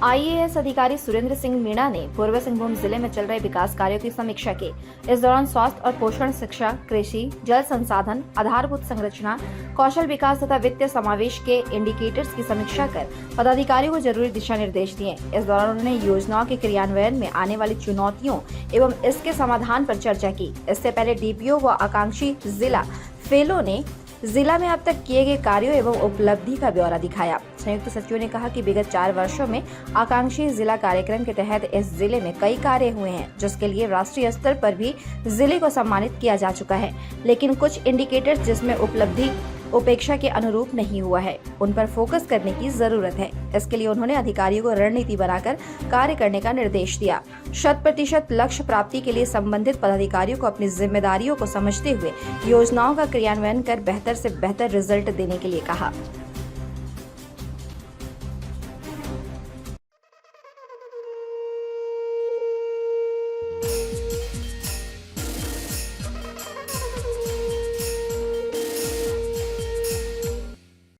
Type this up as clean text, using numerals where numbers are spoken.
IAS अधिकारी सुरेंद्र सिंह मीणा ने पूर्वी सिंहभूम जिले में चल रहे विकास कार्यों की समीक्षा की। इस दौरान स्वास्थ्य और पोषण, शिक्षा, कृषि, जल संसाधन, आधारभूत संरचना, कौशल विकास तथा वित्तीय समावेश के इंडिकेटर्स की समीक्षा कर पदाधिकारियों को जरूरी दिशा निर्देश दिए। इस दौरान उन्होंने योजनाओं के क्रियान्वयन में आने वाली चुनौतियों एवं इसके समाधान पर चर्चा की। इससे पहले डीपीओ व आकांक्षी जिला फेलो ने जिला में अब तक किए गए कार्यों एवं उपलब्धि का ब्यौरा दिखाया। संयुक्त सचिव ने कहा कि विगत 4 वर्षों में आकांक्षी जिला कार्यक्रम के तहत इस जिले में कई कार्य हुए हैं, जिसके लिए राष्ट्रीय स्तर पर भी जिले को सम्मानित किया जा चुका है। लेकिन कुछ इंडिकेटर्स जिसमें उपलब्धि उपेक्षा के अनुरूप नहीं हुआ है, उन पर फोकस करने की जरूरत है। इसके लिए उन्होंने अधिकारियों को रणनीति बनाकर कार्य करने का निर्देश दिया। 100% लक्ष्य प्राप्ति के लिए संबंधित पदाधिकारियों को अपनी जिम्मेदारियों को समझते हुए योजनाओं का क्रियान्वयन कर बेहतर से बेहतर रिजल्ट देने के लिए कहा।